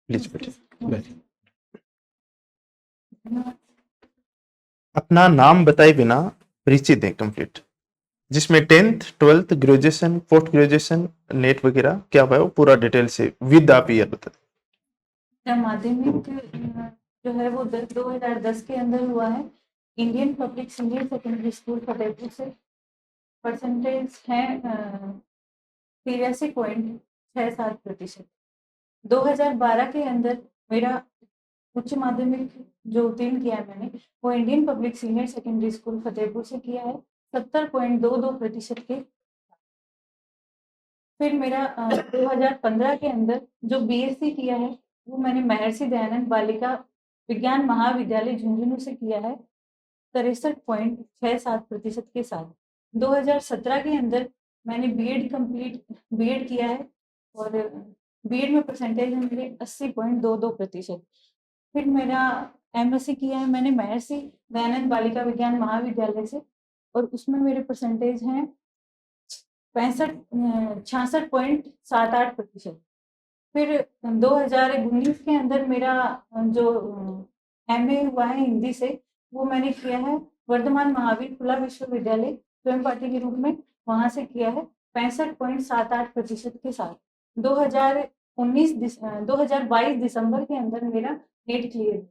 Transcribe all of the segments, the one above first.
Please बैठिए। अपना नाम बताए बिना परिचय दें कंप्लीट, जिसमें 10th 12th graduation post graduation net वगैरह क्या हुआ है वो पूरा डिटेल से विद आप ईयर बता दें। मेरा माध्यमिक जो है वो 2010 के अंदर हुआ है। Indian public senior secondary school Fatehpur से। परसेंटेज है 83.67%। 2012 के अंदर मेरा उच्च माध्यमिक जो उत्तीर्ण किया है मैंने, वो Indian public senior secondary school Fatehpur से किया है 70.22% के। फिर मेरा 2015 के अंदर जो बीएससी किया है वो मैंने महर्षि दयानंद बालिका विज्ञान महाविद्यालय झुंझुनू से किया है 63.67% के साथ। 2017 के अंदर मैंने बीएड किया है और बीएड में परसेंटेज है मेरे 80.22%। फिर मेरा एमएससी किया है मैंने महर्षि दयानंद बालिका विज्ञान महाविद्यालय से और उसमें मेरे परसेंटेज हैं 66.78%। फिर 2019 के अंदर मेरा जो एमए हुआ है हिंदी से, वो मैंने किया है वर्धमान महावीर खुला विश्वविद्यालय स्वयं पाठी के रूप में, वहां से किया है 65.78% के साथ। 2022 दिसंबर के अंदर मेरा नेट क्लियर।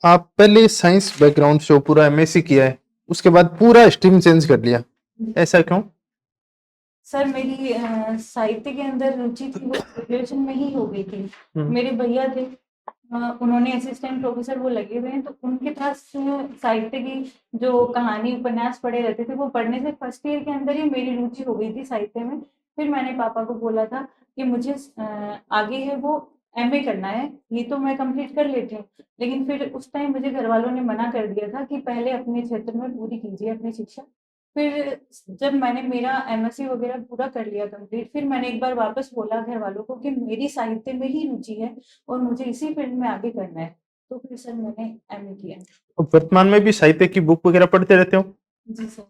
आप पहले साइंस बैकग्राउंड से पूरा एमएससी किया है, उसके बाद पूरा स्ट्रीम चेंज कर लिया, ऐसा क्यों? सर मेरी साहित्य के अंदर रुचि थी, वो ग्रेजुएशन में ही हो गई थी। मेरे भैया थे, उन्होंने असिस्टेंट प्रोफेसर वो लगे हुए हैं, तो उनके पास साहित्य की जो कहानी उपन्यास पढ़े रहते थे, वो पढ़ने से फर्स्ट ईयर के अंदर ही मेरी रुचि हो गई थी साहित्य में। फिर मैंने पापा को बोला था कि मुझे आगे है वो एमए करना है, ये तो मैं कंप्लीट कर लेती हूँ। लेकिन फिर उस टाइम मुझे घर वालों ने मना कर दिया था कि पहले अपने क्षेत्र में पूरी कीजिए अपनी शिक्षा। फिर जब मैंने मेरा एमएससी वगैरह पूरा कर लिया कंप्लीट, फिर मैंने एक बार वापस बोला घर वालों को कि मेरी साहित्य में ही रुचि है और मुझे इसी फील्ड में आगे करना है। तो फिर सर मैंने एमए किया। अब वर्तमान में भी साहित्य की बुक वगैरह पढ़ते रहते हो? जी सर।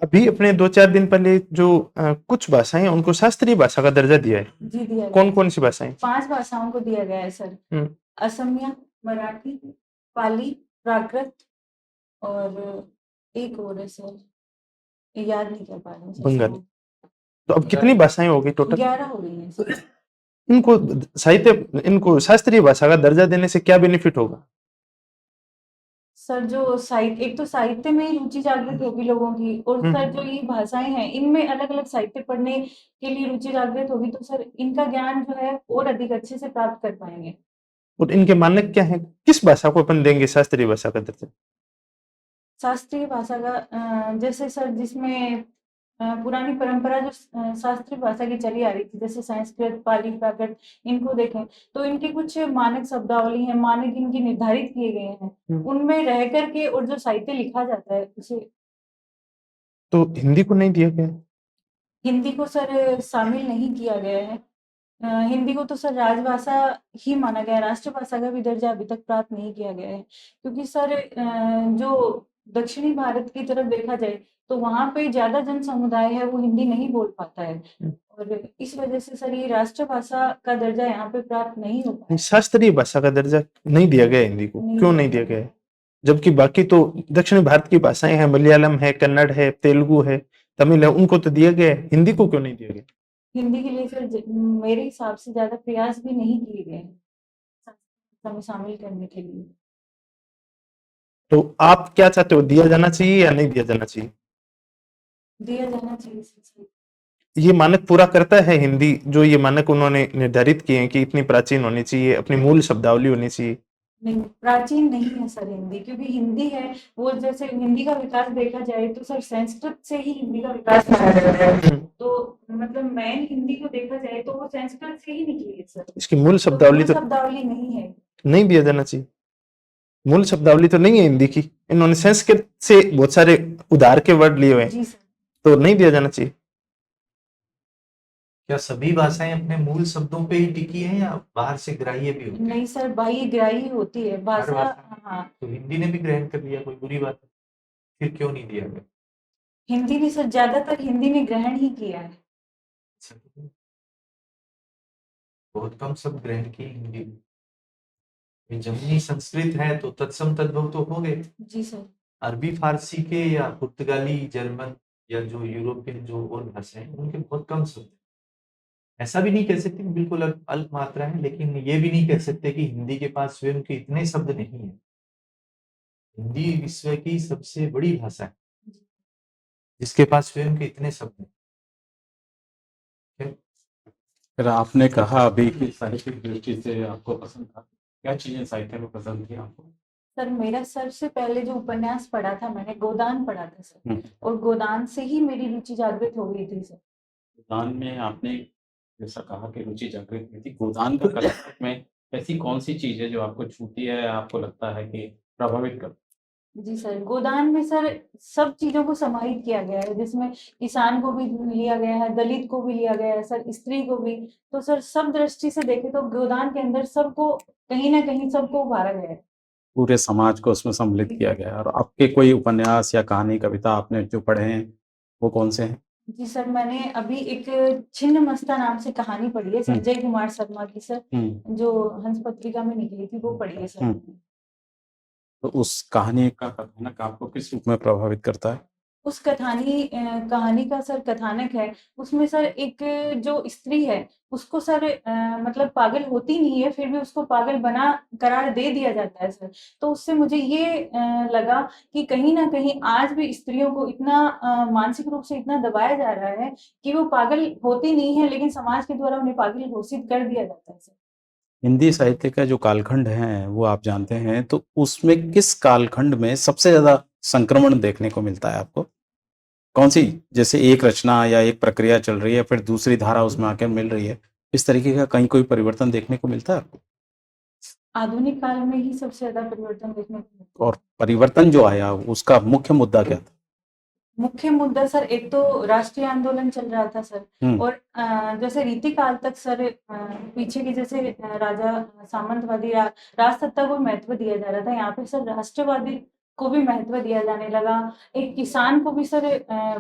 अभी अपने 2-4 दिन पहले जो कुछ भाषाएं हैं, उनको शास्त्रीय भाषा का दर्जा दिया है, जी दिया गया। कौन कौन सी भाषाएं? 5 भाषाओं को दिया गया है सर। हम्म, असमिया, मराठी, पाली, प्राकृत और एक और है सर, याद नहीं कर पा रही हूँ सर बंगाली। शायद। तो अब कितनी भाषाएं हो गई टोटल? 11 हो गई हैं सर। इनको इनको शास्त्रीय भाषा का दर्जा देने से क्या बेनिफिट होगा? सर जो साहित्य, एक तो साहित्य में ही रुचि जागृत होगी लोगों की, और सर जो ये भाषाएं हैं इनमें अलग अलग साहित्य पढ़ने के लिए रुचि जागृत होगी, तो सर इनका ज्ञान जो है और अधिक अच्छे से प्राप्त कर पाएंगे। और इनके मानक क्या है, किस भाषा को अपन देंगे शास्त्रीय भाषा का दर्जा? शास्त्रीय भाषा का जैसे सर जिसमें पुरानी परंपरा जो शास्त्रीय भाषा की चली आ रही थी, जैसे संस्कृत, पाली, प्राकृत, इनको देखें तो इनके कुछ मानक शब्दावली हैं, मानक इनके निर्धारित किए गए हैं, उनमें रह करके और जो साहित्य लिखा जाता है उसे। तो हिंदी को नहीं दिया गया? हिंदी को सर शामिल नहीं किया गया है। हिंदी को तो सर राजभाषा ही माना गया है, राष्ट्रभाषा का भी दर्जा अभी तक प्राप्त नहीं किया गया है। क्योंकि सर जो दक्षिणी भारत की तरफ देखा जाए तो वहाँ पे ज़्यादा जन समुदाय है वो हिंदी नहीं बोल पाता है, और इस वजह से सर ये राष्ट्रभाषा का दर्जा यहाँ पे प्राप्त नहीं हो पाया। शास्त्रीय भाषा का दर्जा नहीं दिया गया हिंदी को, नहीं क्यों दिया नहीं दिया गया। गया है? जबकि बाकी तो दक्षिण भारत की भाषाएं हैं, मलयालम है, कन्नड़ है, तेलुगु है, तमिल है, उनको तो दिया गया है, हिंदी को क्यों नहीं दिया गया? हिंदी के लिए सर मेरे हिसाब से ज़्यादा प्रयास भी नहीं किए गए हैं संस्कृत में शामिल करने के लिए। तो आप क्या चाहते हो, दिया जाना चाहिए या नहीं दिया जाना चाहिए? दिया जाना चाहिए सर। ये मानक पूरा करता है हिंदी, जो ये मानक उन्होंने निर्धारित किए हैं कि इतनी प्राचीन होनी चाहिए, अपनी मूल शब्दावली होनी चाहिए? नहीं, प्राचीन नहीं है सर हिंदी, क्योंकि हिंदी है वो, जैसे हिंदी का विकास देखा जाए तो सर संस्कृत से ही हिंदी का विकास माना जाता है। तो मतलब मेन हिंदी को देखा जाए तो वो संस्कृत से ही निकली है सर। इसकी मूल तो शब्दावली मूल तो शब्दावली नहीं है। नहीं दिया जाना चाहिए। मूल शब्दावली तो नहीं है हिंदी की, इन्होंने संस्कृत से बहुत सारे उधार के वर्ड लिए हुए हैं, जी सर। तो नहीं दिया जाना चाहिए। क्या सभी भाषाएं अपने मूल शब्दों पे ही टिकी हैं या बाहर से ग्राह्य भी होती है? नहीं सर, बाह्य ग्राही होती है हर भाषा। भाषा। हाँ, तो हिंदी ने भी ग्रहण कर लिया, कोई बुरी बात है? फिर क्यों नहीं दिया गया? हिंदी ने सर, ज्यादातर हिंदी ने ग्रहण ही किया है। अच्छा। बहुत कम शब्द ग्रहण किए हिंदी में। ये जर्मनी संस्कृत है तो तत्सम तद्भव तो हो गए। जी सर। अरबी फारसी के या पुर्तगाली जर्मन या जो यूरोपियन जो और भाषाएं हैं, उनके बहुत कम शब्द हैं। ऐसा भी नहीं कह सकते कि बिल्कुल अल्प मात्रा है, लेकिन ये भी नहीं कह सकते कि हिंदी के पास स्वयं के इतने शब्द नहीं है। हिंदी विश्व की सबसे बड़ी भाषा है जिसके पास स्वयं के इतने शब्द हैं। फिर आपने कहा अभी कि साहित्यिक दृष्टि से आपको पसंद था, क्या चीजें साहित्य में पसंद थी आपको? सर मेरा सबसे पहले जो उपन्यास पढ़ा था मैंने गोदान पढ़ा था सर, हम्म। और गोदान से ही मेरी रुचि जागृत हो गई थी सर। गोदान में आपने जैसा कहा कि रुचि जागृत हुई थी, गोदान का कथानक में ऐसी कौन सी चीज है जो आपको छूती है, आपको लगता है कि प्रभावित कर? जी सर, गोदान में सर सब चीजों को समाहित किया गया है, जिसमें किसान को भी लिया गया है, दलित को भी लिया गया है सर, स्त्री को भी। तो सर सब दृष्टि से देखें तो गोदान के अंदर सबको कहीं ना कहीं सबको उभारा गया है। पूरे समाज को उसमें सम्मिलित किया गया है। और आपके कोई उपन्यास या कहानी कविता आपने जो पढ़े हैं वो कौन से हैं? जी सर, मैंने अभी एक छिन्न मस्ता नाम से कहानी पढ़ी है संजय कुमार शर्मा की सर, जो हंस पत्रिका में निकली थी, वो पढ़ी है सर। तो उस कहानी का कथानक आपको किस रूप में प्रभावित करता है? उस कहानी का सर कथानक है, उसमें सर एक जो स्त्री है उसको सर मतलब पागल होती नहीं है, फिर भी उसको पागल बना करार दे दिया जाता है सर। तो उससे मुझे ये लगा कि कहीं न कहीं आज भी स्त्रियों को इतना मानसिक रूप से इतना दबाया जा रहा है कि वो पागल होती नहीं है, लेकिन समाज के द्वारा उन्हें पागल घोषित कर दिया जाता है सर। हिंदी साहित्य का जो कालखंड है वो आप जानते हैं, तो उसमें किस कालखंड में सबसे ज्यादा संक्रमण देखने को मिलता है आपको? कौन सी, जैसे एक रचना या एक प्रक्रिया चल रही है फिर दूसरी धारा उसमें आकर मिल रही है, इस तरीके का कहीं कोई परिवर्तन देखने को मिलता है आपको? आधुनिक काल में ही सबसे ज़्यादा परिवर्तन देखने को मिलता है। और परिवर्तन जो आया उसका मुख्य मुद्दा क्या था? मुख्य मुद्दा सर एक तो राष्ट्रीय आंदोलन चल रहा था सर, और जैसे रीतिकाल तक सर पीछे के जैसे राजा सामंतवादी राज सत्ता को महत्व दिया जा रहा था, यहाँ पे सर राष्ट्रवादी को भी महत्व दिया जाने लगा। एक किसान को भी सर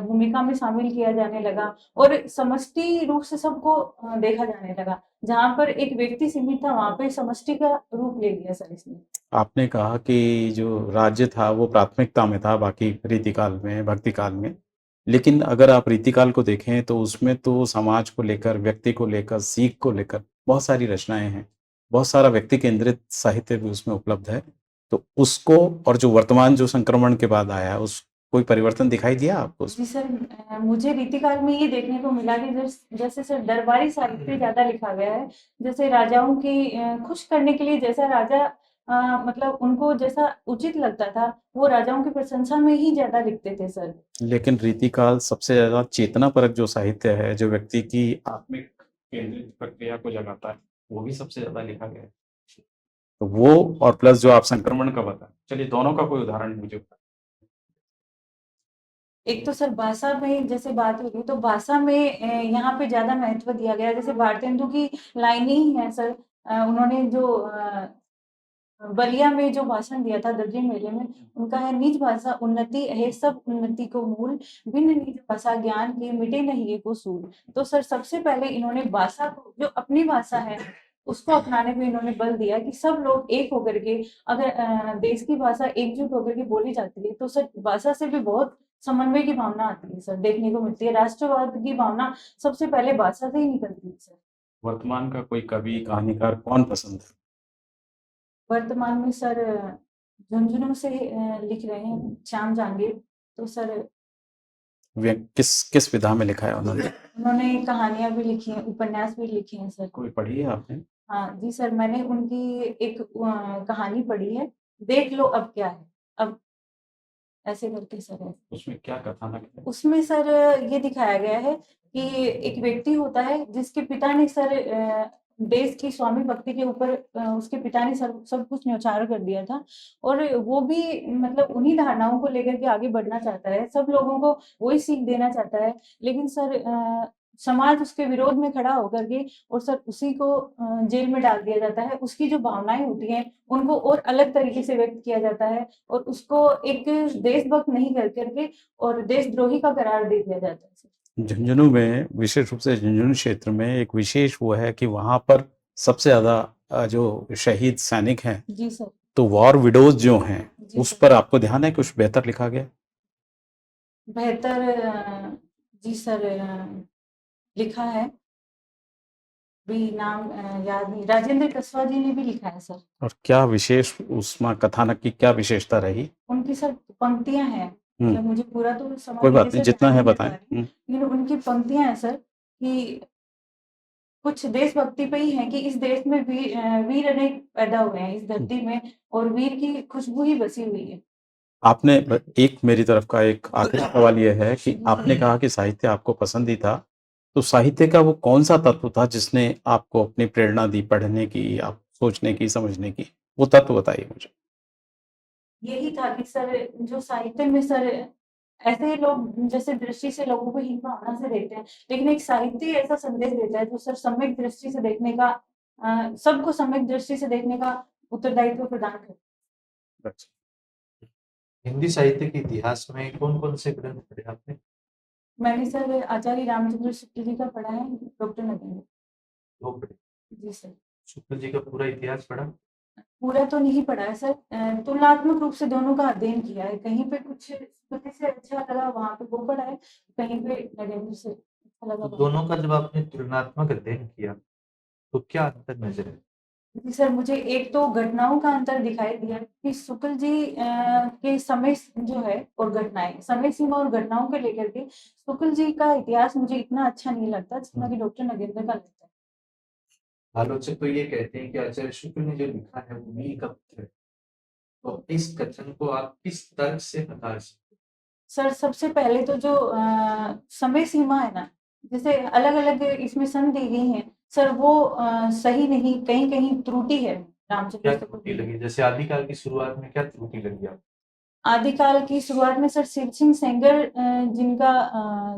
भूमिका में शामिल किया जाने लगा, और समष्टि रूप से सबको देखा जाने लगा। जहाँ पर एक व्यक्ति सीमित था वहाँ पे समष्टि का रूप ले लिया सर इसने। आपने कहा कि जो राज्य था वो प्राथमिकता में था बाकी रीतिकाल में, भक्ति काल में, लेकिन अगर आप रीतिकाल को देखें तो उसमें तो समाज को लेकर, व्यक्ति को लेकर, सीख को लेकर बहुत सारी रचनाएं हैं, बहुत सारा व्यक्ति केंद्रित साहित्य भी उसमें उपलब्ध है। तो उसको और जो वर्तमान जो संक्रमण के बाद आया उस कोई परिवर्तन दिखाई दिया आपको उसमें? जी सर, मुझे रीतिकाल में ये देखने को मिला कि जैसे सर दरबारी साहित्य ज़्यादा लिखा गया है। जैसे राजाओं की खुश करने के लिए जैसा राजा मतलब उनको जैसा उचित लगता था, वो राजाओं की प्रशंसा में ही ज़्यादा लिखते थे सर। लेकिन रीतिकाल सबसे ज्यादा चेतनापरक जो साहित्य है, जो व्यक्ति की आत्मिक केंद्रित प्रक्रिया को जगाता है, वो भी सबसे ज्यादा लिखा गया है। तो वो और प्लस जो आप संक्रमण का बताएं, चलिए दोनों का कोई उदाहरण मुझे बताएं। एक तो सर भाषा में जैसे बात होगी तो भाषा में यहाँ पे ज़्यादा महत्व दिया गया है। जैसे भारतेंदु की लाइनें ही हैं सर, उन्होंने जो बलिया में जो भाषण दिया था दर्जी मेले में, उनका है निज भाषा उन्नति है सब उन्नति को मूल, भिन्न निज भाषा ज्ञान की मिटे नहीं ये को सूल। तो सर सबसे पहले इन्होंने भाषा को, जो अपनी भाषा है उसको अपनाने पे इन्होंने बल दिया कि सब लोग एक होकर के, अगर देश की भाषा एकजुट होकर के बोली जाती है तो सर भाषा से भी बहुत समन्वय की भावना आती है सर, देखने को मिलती है। राष्ट्रवाद की भावना सबसे पहले भाषा से ही निकलती है सर। वर्तमान का कोई कवि, कहानीकार कौन पसंद है? वर्तमान में सर झुंझुनू से लिख रहे हैं श्याम जहांगीर। तो सर वे किस किस विधा में लिखा है उन्होंने? उन्होंने कहानियां भी लिखी हैं, उपन्यास भी लिखे हैं सर। कोई पढ़ी है आपने? हाँ जी सर, मैंने उनकी एक कहानी पढ़ी है, देख लो अब क्या है अब, ऐसे करके सर है। उसमें क्या कथानक है? उसमें सर ये दिखाया गया है कि एक व्यक्ति होता है जिसके पिता ने सर देश की स्वामी भक्ति के ऊपर उसके पिता ने सब कुछ न्यौछावर कर दिया था, और वो भी मतलब उन्हीं धारणाओं को लेकर के आगे बढ़ना चाहता है, सब लोगों को वही सीख देना चाहता है। लेकिन सर समाज उसके विरोध में खड़ा होकर के, और सर उसी को जेल में डाल दिया जाता है। उसकी जो भावनाएं होती हैं उनको और अलग तरीके से व्यक्त किया जाता है, और उसको एक देशभक्त नहीं कर करके और देशद्रोही का करार दे दिया जाता है। झुंझुनू में, विशेष रूप से झुंझुनू क्षेत्र में एक विशेष वो है कि वहाँ पर सबसे ज़्यादा जो शहीद सैनिक हैं, जी सर। तो वॉर विडोज़ जो हैं, जी उस सर। पर आपको ध्यान है कुछ बेहतर लिखा गया? बेहतर जी सर लिखा है। भी नाम याद नहीं, राजेंद्र कसवा जी ने भी लिखा है सर। और क्या विशेष उसमें कथानक की क्या विशेषता रही? उनकी सर पंक्तियां हैं, हुँ, मतलब मुझे पूरा तो समझ कोई बात लीजिए नहीं, सर जितना ध्यान है नहीं कर पा बताएँ। रही हूँ, हुँ, लेकिन उनकी पंक्तियां हैं सर कि कुछ देशभक्ति पे ही है कि इस देश में वीर अनेक पैदा हुए हैं इस हुँ। धरती में, और वीर की खुशबू ही बसी हुई है। आपने एक मेरी तरफ का एक आखिरी सवाल ये है कि जी आपने सर। कहा कि साहित्य आपको पसंद ही था, तो साहित्य का वो कौन-सा तत्व था जिसने आपको अपनी प्रेरणा दी पढ़ने की, आप सोचने की, समझने की? वो तत्व बताइए मुझे। यही था कि सर जो साहित्य में सर ऐसे लोग जैसे दृष्टि से लोगों को हीन भावना से देखते हैं, लेकिन एक साहित्य ऐसा संदेश देता है जो सर सम्यक दृष्टि से देखने का सबको सम्यक दृष्टि से देखने का उत्तरदायित्व प्रदान करता है। अच्छा। हिंदी साहित्य के इतिहास में कौन-कौन से ग्रंथ पढ़े आपने? मैंने सर आचार्य रामचंद्र शुक्ल जी का पढ़ा है, डॉक्टर नगेंद्र। 2 पढ़े। जी सर। शुक्ल जी का पूरा इतिहास पढ़ा? पूरा तो नहीं पढ़ा है सर, तुलनात्मक रूप से दोनों का अध्ययन किया है। कहीं पे कुछ शुक्ल से अच्छा लगा वहाँ पे वो पढ़ा है, कहीं पे नगेंद्र से अच्छा लगा तो वहाँ। दोनों का जब आपने तुलनात्मक अध्ययन किया, तो क्या अंतर नज़र आया? जी सर, मुझे एक तो घटनाओं का अंतर दिखाई दिया कि शुक्ल जी के समय जो है और घटनाएँ, समय सीमा और घटनाओं को लेकर के शुक्ल जी का इतिहास मुझे इतना अच्छा नहीं लगता जितना कि डॉक्टर नगेंद्र का लगता है। आलोचक तो ये कहते हैं कि आचार्य शुक्ल ने जो लिखा है वो मील का पत्थर है। तो इस कथन को आप किस तर्क से नकार सकते सर सबसे पहले तो जो समय सीमा है ना, जैसे अलग-अलग इसमें सन दी गई हैं, सर वो सही नहीं, कहीं-कहीं त्रुटि है हो? रामचंद्र क्या शुक्ल त्रुटि जी में। लगी? जैसे आदिकाल की शुरुआत में क्या त्रुटि लगी आपको? आदिकाल की शुरुआत में सर शिव सिंह सेंगर जिनका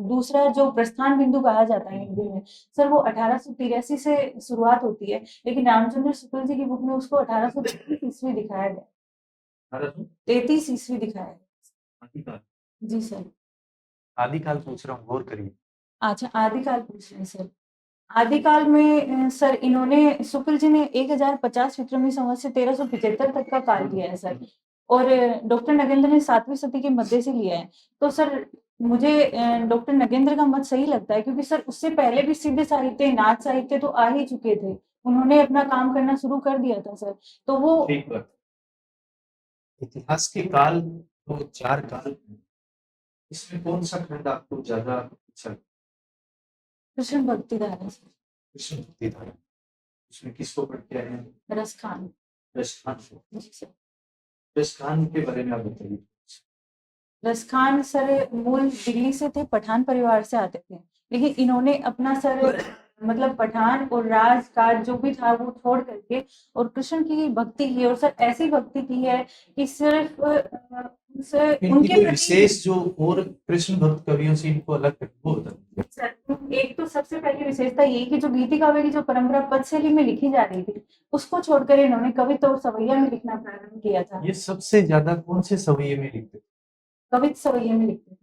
दूसरा जो प्रस्थान बिंदु कहा जाता है हिंदी में, सर वो 1883 से शुरुआत होती है, लेकिन रामचंद्र शुक्ल जी की बुक में उसको 1833 ईस्वी दिखाया गया। 1800 33 ईस्वी दिखाया है। आदिकाल जी सर। आदिकाल पूछ रहा हूँ, गौर करिए। अच्छा, आदिकाल पूछ रहे हैं सर। आदिकाल में सर इन्होंने शुक्ल जी ने 1050 विक्रमी संवत से 1375 तक का काल लिया है सर, और डॉक्टर नगेंद्र ने 7वीं सदी के मध्य से लिया है। तो सर मुझे डॉक्टर नगेंद्र का मत सही लगता है क्योंकि सर उससे पहले भी सिद्ध साहित्य, नाथ साहित्य तो आ ही चुके थे। उन्होंने अपना काम करना शुरू कर दिया था सर। तो वो ठीक बात। इतिहास के काल तो 4 काल हैं। इसमें कौन-सा खंड आपको ज़्यादा अच्छा लगा? कृष्ण भक्ति धारा है सर, कृष्ण भक्ति धारा। उसमें किसको पढ़ के आए हैं? रसखान। रसखान को। जी सर। रसखान के बारे में आप बताइए। रसखान सर मूल दिल्ली से थे, पठान परिवार से आते थे। लेकिन इन्होंने अपना सर मतलब पठान और राजकाज जो भी था वो छोड़ करके और कृष्ण की भक्ति की, और सर ऐसी भक्ति की है कि सिर्फ सर इनकी उनके कोई प्रति विशेष जो और कृष्ण भक्त कवियों से इनको अलग करके वो बताइए। सर, एक तो सबसे पहली विशेषता यही कि जो गीति काव्य की जो परंपरा पद शैली में लिखी जा रही थी, उसको छोड़कर इन्होंने कवित्व और सवैया में लिखना प्रारंभ किया था। ये सबसे ज़्यादा कौन से सवैये में लिखते थे? कवित्व सवैया में लिखते थे।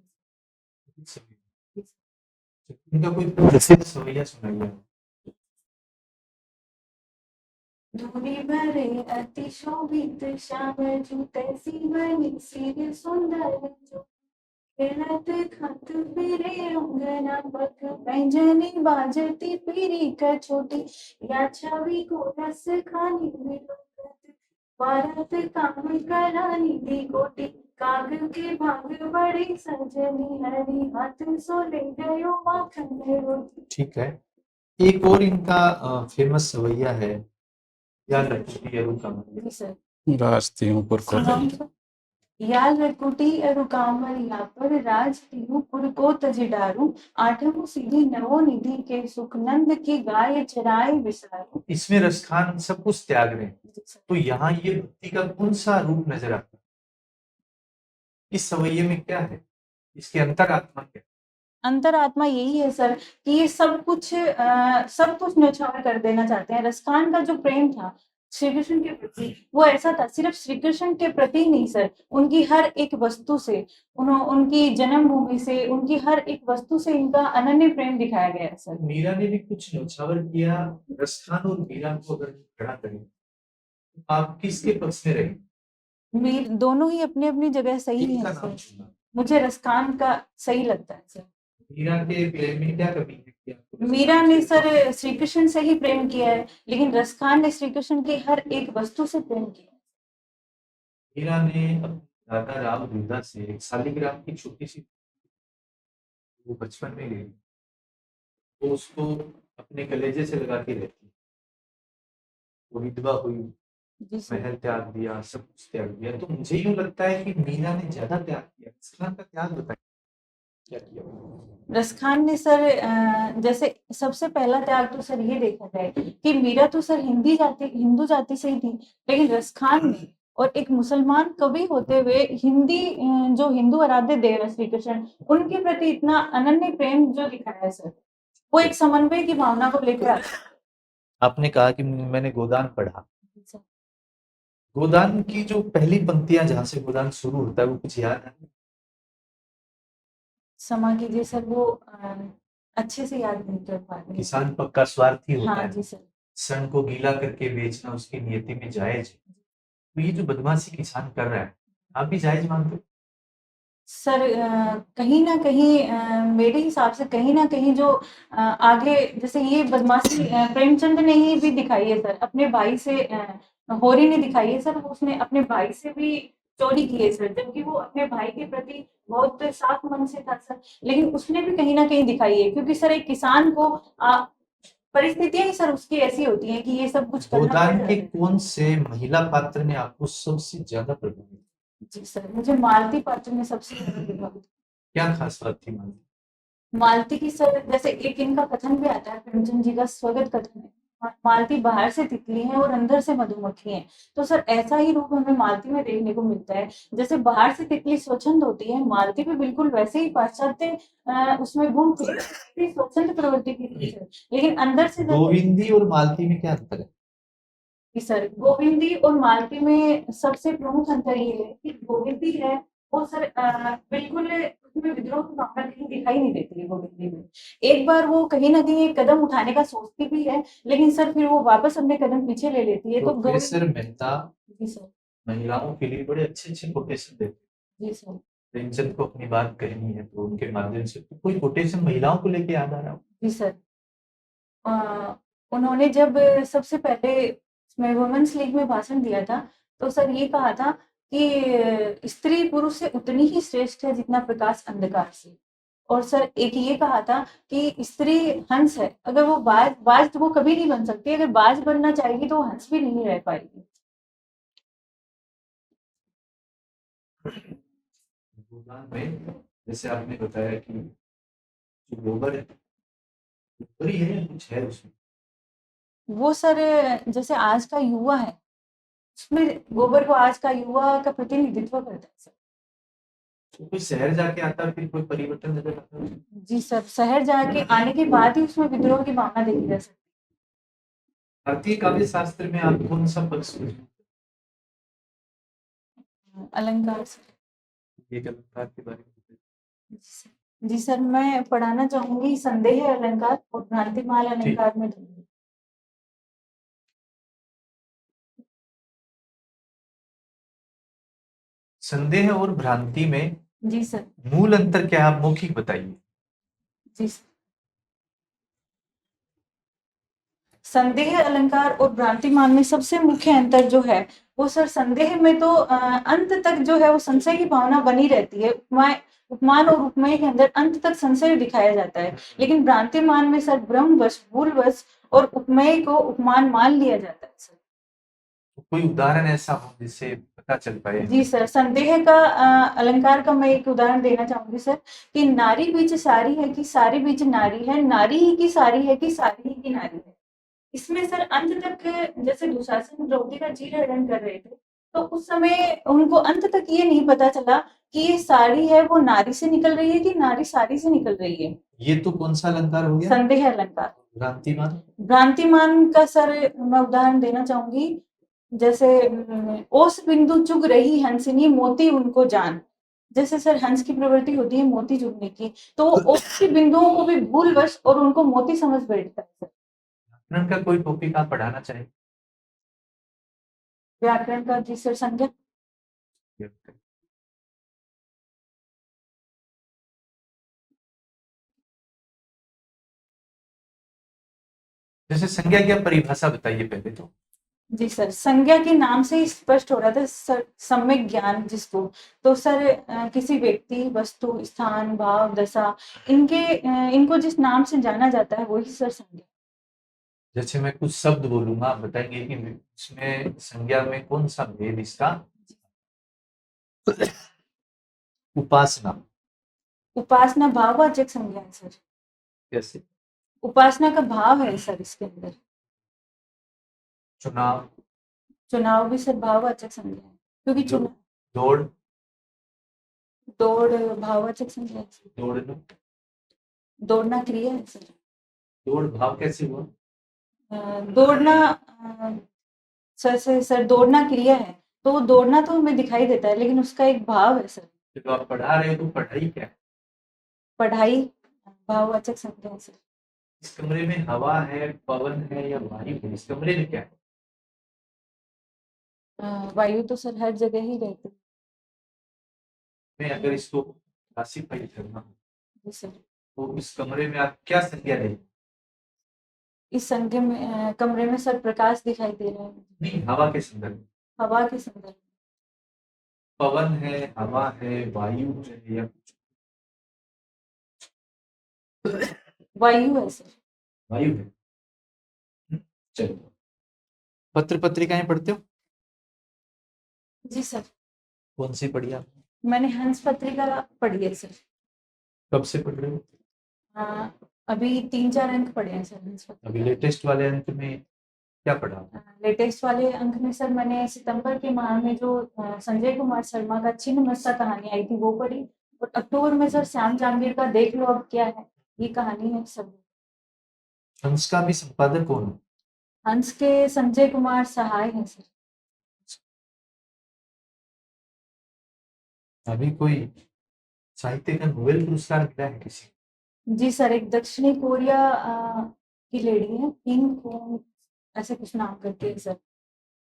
किस सवैये में? इनका कोई प्रसिद्ध सवैया सुनाइए। धूली भरे अति शोभित श्याम जूते बनी सिर सुंदर जो खेलत खत फिरे अंगना पग पैंजनी बाजती पीरी कछोटी या छवि को रस खानी विलोकत भारत काम करा निधि कोटि काग के भाग बड़ी सजनी हरी हाथ सो ले गयो माखन रोटी। ठीक है। एक और इनका फेमस सवैया है, याद रखिए अरु का मतलब। जी सर। राजतियोपुर को सुनाऊं सर? याल रकुटी अरु कामर यापर राज तिहु पुर को तजिडारू आठवु सीधी नवो निधि के सुख नंद की गाय चराय विसारू। इसमें रसखान सब कुछ त्याग रहे हैं। तो यहाँ ये भक्ति का कौन सा रूप नजर आता है? इस सवैये में क्या है? इसकी अंतरात्मा क्या है? अंतरात्मा यही है सर कि ये सब कुछ न्यौछावर कर देना चाहते हैं। रसखान का जो प्रेम था श्री कृष्ण के प्रति वो ऐसा था, सिर्फ श्री कृष्ण के प्रति ही नहीं सर, उनकी हर एक वस्तु से, उनकी जन्मभूमि से, उनकी हर एक वस्तु से इनका अनन्य प्रेम दिखाया गया है सर। मीरा ने भी कुछ न्यौछावर किया। रसखान और मीरा को अगर खड़ा करें तो आप किसके पक्ष में रहेंगे? मेर दोनों ही अपनी अपनी जगह सही किसका है नाम सर। चुना? मुझे रसखान का सही लगता है सर। मीरा के प्रेम में क्या कमी है कि आपको रसखान मीरा ने से- सर श्री कृष्ण से ही प्रेम किया है, लेकिन रसखान ने श्री कृष्ण की हर एक वस्तु से प्रेम किया है। मीरा ने अपने दादा राव दूधा से एक शालिग्राम की छोटी सी वो बचपन में ले ली, वो उसको अपने कलेजे से लगा के रहती है। वो विधवा हुई, जी सर। महल त्याग दिया, सब कुछ त्याग दिया। तो मुझे यूं लगता है कि मीरा ने ज्यादा त्याग किया। रसखान का त्याग बताइए, क्या किया? रसखान ने सर जैसे सबसे पहला त्याग तो सर ये देखा जाए कि मीरा तो सर हिंदू जाति से ही थी, लेकिन रसखान ने और एक मुसलमान कवि होते हुए जो हिंदू आराध्य देव है श्री कृष्ण, उनके प्रति इतना अनन्य प्रेम जो दिखाया है सर, वो एक समन्वय की भावना को लेकर आता है। आपने कहा कि मैंने गोदान पढ़ा। सर। गोदान की जो पहली पंक्तियां जहां से गोदान शुरू होता है वो कुछ याद है? क्षमा कीजिए सर, वो अच्छे से याद नहीं कर पा रही। किसान पक्का स्वार्थी होता हाँ है, जी सर। सन को गीला करके बेचना उसकी नियति में जायज है। तो ये जो बदमाशी किसान कर रहा है, आप भी जायज मानते हो? सर कहीं न कहीं मेरे हिसाब से कहीं न कहीं जो आगे जैसे ये बदमाशी प्रेमचंद ने ही भी दिखाई है सर, अपने भाई से होरी ने दिखाई है सर, उसने अपने भाई से भी चोरी की है सर, जबकि वो अपने भाई के प्रति बहुत साफ मन से था सर, लेकिन उसने भी कहीं न कहीं दिखाई है, क्योंकि सर एक किसान को परिस्थितियाँ ही सर उसकी ऐसी होती हैं कि ये सब कुछ करना पड़ गोदान जाता के है। कौन से महिला पात्र ने आपको सबसे ज्यादा प्रभावित? जी सर, मुझे मालती पात्र में सबसे ज़्यादा प्रभावित। क्या खास बात थी मालती? मालती की सर जैसे एक इनका कथन भी आता है, प्रेमचंद जी का स्वगत कथन है, मालती बाहर से तितली है और अंदर से मधुमक्खी है। तो सर ऐसा ही रूप हमें मालती में देखने को मिलता है, जैसे बाहर से तितली स्वच्छंद होती है, मालती भी बिल्कुल वैसे ही पाश्चात्य उसमें गुण थे, स्वच्छंद प्रवृत्ति की थी सर, लेकिन अंदर से गोविंदी और मालती में क्या अंतर है? जी सर, गोविंदी और मालती में सबसे प्रमुख अंतर ये है कि गोविंदी है वो सर बिल्कुल उसमें विद्रोह की भावना कहीं दिखाई नहीं देती है गोविंदी में। एक बार वो कहीं न कहीं एक कदम उठाने का सोचती भी है, लेकिन सर फिर वो वापस अपने कदम पीछे ले लेती है। तो प्रोफेसर मेहता जी सर। महिलाओं के लिए बड़े अच्छे कोटेशन देते हैं। जी सर। प्रेमचंद को अपनी बात कहनी है तो उनके माध्यम से तो कोई कोटेशन महिलाओं को लेके याद आ रहा हो? जी सर। अ, उन्होंने जब सबसे पहले इसमें वुमेन्स लीग में भाषण दिया था, तो सर ये कहा था कि स्त्री पुरुष से उतनी ही श्रेष्ठ है जितना प्रकाश अंधकार से। और सर एक ये कहा था कि स्त्री हंस है, अगर वो बाज तो वो कभी नहीं बन सकती, अगर बाज बनना चाहेगी तो वो हंस भी नहीं रह पाएगी। गोदान में जैसे आपने बताया कि जो गोबर है, गोबर ही है या कुछ है उसमें? वो सर जैसे आज का युवा है, उसमें गोबर को आज का युवा का प्रतिनिधित्व करता है सर। तो कोई शहर जाके आता है फिर कोई परिवर्तन नजर आता है? जी सर, शहर जाके आने के बाद ही उसमें विद्रोह की भावना देखी जा सकती भारतीय काव्य शास्त्र में आप कौन सा पक्ष है। अलंकार सर। एक अलंकार के बारे में बताइए। जी सर, मैं पढ़ाना चाहूंगी संदेह अलंकार और भ्रांतिमाल अलंकार में दूंगी। संदेह और भ्रांति में जी सर। मूल अंतर क्या है? आप मौखिक बताइए। जी सर। संदेह अलंकार और भ्रांतिमान में सबसे मुख्य अंतर जो है वो सर, संदेह में तो अंत तक जो है वो संशय की भावना बनी रहती है, उपमान और उपमेय के अंदर अंत तक संशय दिखाया जाता है, लेकिन भ्रांतिमान में सर भ्रमवश, भूलवश और उपमेय को उपमान मान लिया जाता है सर। तो कोई उदाहरण ऐसा हो जिससे पता चल पाए? जी सर, संदेह का अलंकार का मैं एक उदाहरण देना चाहूंगी सर, कि नारी बीच सारी है कि सारी बीच नारी है, नारी ही की सारी है कि सारी ही की नारी है। इसमें सर अंत तक जैसे दुशासन द्रौपदी का चीरहरण कर रहे थे, तो उस समय उनको अंत तक ये नहीं पता चला कि ये साड़ी है वो नारी से निकल रही है कि नारी साड़ी से निकल रही है। ये तो कौन सा अलंकार हो गया? संदेह अलंकार। भ्रांतिमान। भ्रांतिमान का सर मैं उदाहरण देना चाहूंगी, जैसे ओस बिंदु चुग रही हंसिनी मोती उनको जान। जैसे सर हंस की प्रवृत्ति होती है मोती चुगने की, तो वो ओस की बिंदुओं को भी भूलवश और उनको मोती समझ बैठता है सर। व्याकरण का कोई टॉपिक आप पढ़ाना चाहें? व्याकरण का जी सर संज्ञा। जैसे संज्ञा की आप परिभाषा बताइए पहले तो। जी सर, संज्ञा के नाम से ही स्पष्ट हो रहा था सर, सम्यक ज्ञान जिसको। तो सर किसी व्यक्ति, वस्तु, स्थान, भाव, दशा, इनको जिस नाम से जाना जाता है वही सर संज्ञा। जैसे मैं कुछ शब्द बोलूंगा, आप बताएंगे कि इसमें संज्ञा में कौन सा भेद इसका। उपासना। उपासना भाववाचक संज्ञा है सर। कैसे? उपासना का भाव है सर इसके अंदर। चुनाव। चुनाव भी सर भाववाचक संज्ञा है, क्योंकि जो- चुनाव, दौड़। दौड़ भाववाचक संज्ञा है सर। दौड़ना। दौड़ना क्रिया है सर। दौड़ भाव कैसे हुआ? दौड़ना सर दौड़ना क्रिया है, तो वो दौड़ना तो हमें दिखाई देता है, लेकिन उसका एक भाव है सर। जब आप पढ़ा रहे हो तो पढ़ाई क्या है? पढ़ाई भाववाचक संज्ञा है सर। इस कमरे में हवा है, पवन है या वायु है? इस कमरे में क्या है? वायु तो सर हर जगह ही रहती है। मैं अगर इसको क्लासिफाई करना हो, जी सर। तो इस कमरे में आप क्या संज्ञा लेंगे? इस संज्ञा में कमरे में सर प्रकाश दिखाई दे रहा है। नहीं, हवा के संदर्भ में। हवा के संदर्भ में। पवन है, हवा है, वायु है या वायु है सर। वायु है। चलो, पत्र पत्रिकाएं पढ़ते हो? जी सर, कौन सी पढ़ी आप? मैंने हंस पत्रिका पढ़ी है सर। कब से पढ़ रहे हो? अभी 3-4 अंक पढ़े हैं सर हंस अभी पत्रिका। लेटेस्ट वाले अंक में क्या पढ़ा? लेटेस्ट वाले अंक में सर मैंने सितंबर के माह में जो संजय कुमार शर्मा का छिन्न मस्ता कहानी आई थी वो पढ़ी, और अक्टूबर में सर श्याम जहांगीर का देख लो अब क्या है, ये कहानी है सब। हंस का भी संपादक कौन है? हंस के संजय कुमार सहाय हैं सर। अभी कोई साहित्य का नोबेल पुरस्कार मिला है किसी? जी सर, एक दक्षिणी कोरिया की लेडी है, किंग कोंग ऐसे कुछ नाम करके है सर।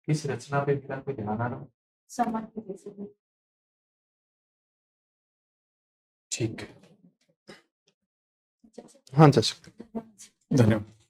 किस रचना पे मिला, कोई ध्यान आ रहा हो? समझ लीजिए सर। ठीक है। अच्छा, सर। हाँ जा सकते धन्यवाद सर। धन्यवाद।